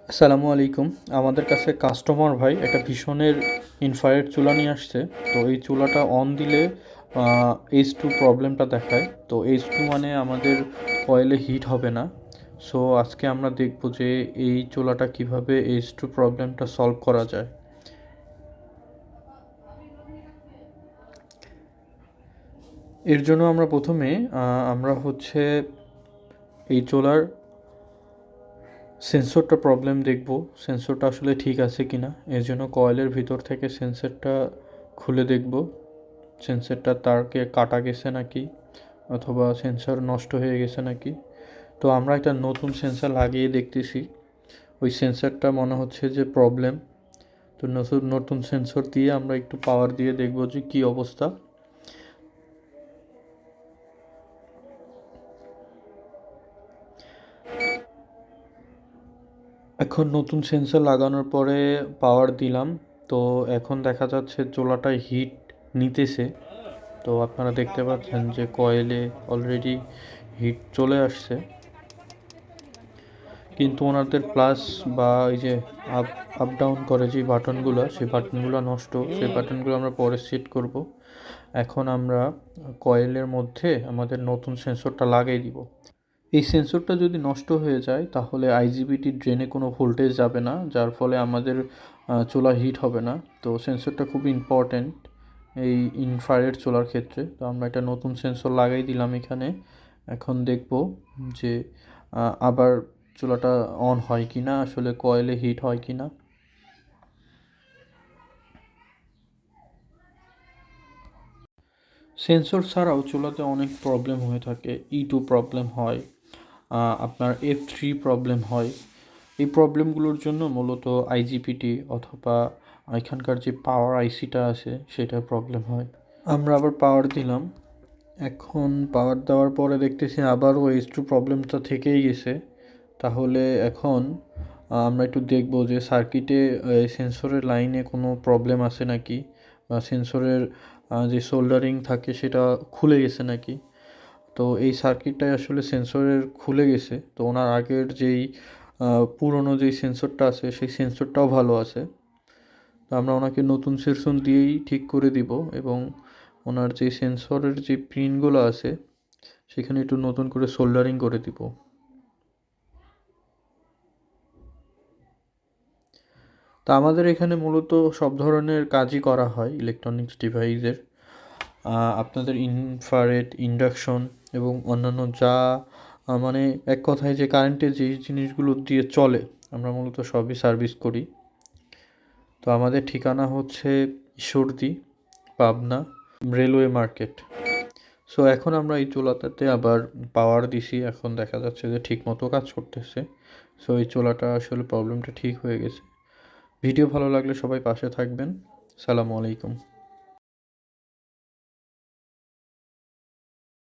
আসসালামু আলাইকুম। আমাদের কাছে কাস্টমার ভাই একটা ভীষণের ইনফ্রারেড চুলা নিয়ে আসছে। তো এই চুলাটা অন দিলে H2 প্রবলেমটা দেখায়। তো H2 মানে আমাদের কয়েলে হিট হবে না। সো আজকে আমরা দেখব যে এই চুলাটা কিভাবে H2 প্রবলেমটা সলভ করা যায়। এর জন্য আমরা প্রথমে আমরা হচ্ছে এই চুলার সেন্সরটা প্রবলেম দেখব, সেন্সরটা আসলে ঠিক আছে কি না। এর জন্য কয়েলের ভিতর থেকে সেন্সরটা খুলে দেখব, সেন্সরটা তারকে কাটা গেছে নাকি, অথবা সেন্সর নষ্ট হয়ে গেছে নাকি। তো আমরা একটা নতুন সেন্সর লাগিয়ে দেখতেছি, ওই সেন্সরটা মনে হচ্ছে যে প্রবলেম। তো নতুন নতুন সেন্সর দিয়ে আমরা একটু পাওয়ার দিয়ে দেখব যে কী অবস্থা। এখন নতুন সেন্সর লাগানোর পরে পাওয়ার দিলাম। তো এখন দেখা যাচ্ছে চুলাটায় হিট নিতেছে। তো আপনারা দেখতে পাচ্ছেন যে কয়েলে অলরেডি হিট চলে আসছে, কিন্তু ওনাদের প্লাস বা এই যে আপ আপ ডাউন করে যে বাটনগুলো, সেই বাটনগুলো নষ্ট। সেই বাটনগুলো আমরা পরে সেট করব। এখন আমরা কয়েলের মধ্যে আমাদের নতুন সেন্সরটা লাগিয়ে দিব। এই সেন্সরটা যদি নষ্ট হয়ে যায় তাহলে আইজিবিটি ড্রেনে কোনো ভোল্টেজ যাবে না, যার ফলে আমাদের চুলা হিট হবে না। তো সেন্সরটা খুব ইম্পর্ট্যান্ট এই ইনফ্রারেড চুলার ক্ষেত্রে। তো আমরা একটা নতুন সেন্সর লাগাই দিলাম এখানে। এখন দেখব যে আবার চুলাটা অন হয় কি না, আসলে কয়েলে হিট হয় কি না। সেন্সর ছাড়াও চুলাতে অনেক প্রবলেম হয়ে থাকে। E2 প্রবলেম হয়, আপনার F3 প্রবলেম হয়। এই প্রবলেমগুলোর জন্য মূলত আইজিপিটি অথবা এখানকার যে পাওয়ার আইসিটা আছে সেটার প্রবলেম হয়। আমরা আবার পাওয়ার দিলাম। এখন পাওয়ার দেওয়ার পরে দেখতেছি আবারও H2 প্রবলেমটা থেকেই গেছে। তাহলে এখন আমরা একটু দেখব যে সার্কিটে সেন্সরের লাইনে কোনো প্রবলেম আছে নাকি, বা সেন্সরের যে সোল্ডারিং থাকে সেটা খুলে গেছে নাকি। তো এই সার্কিটটাই আসলে সেন্সরের খুলে গেছে। তো ওনার আগের যেই পুরনো যেই সেন্সরটা আছে সেই সেন্সরটাও ভালো আছে। তো আমরা ওনাকে নতুন সেন্সর দিয়েই ঠিক করে দিব, এবং ওনার যে সেন্সরের যে পিনগুলো আছে সেখানে একটু নতুন করে সোল্ডারিং করে দিব। তা আমাদের এখানে মূলত সব ধরনের কাজই করা হয় ইলেকট্রনিক্স ডিভাইসের। আপনাদের ইনফ্রারেড, ইন্ডাকশন এবং অন্যান্য যা মানে এক কথায় যে কারেন্টের যে জিনিসগুলো দিয়ে চলে আমরা মূলত সবই সার্ভিস করি। তো আমাদের ঠিকানা হচ্ছে Ishwardi, Pabna, railway market. So এখন আমরা এই চুলাটাতে আবার পাওয়ার দিছি, এখন দেখা যাচ্ছে যে ঠিক মতো কাজ করতেছে। সো এই চুলাটা আসলে প্রবলেমটা ঠিক হয়ে গেছে। ভিডিও ভালো লাগলে সবাই পাশে থাকবেন। সালামু আলাইকুম।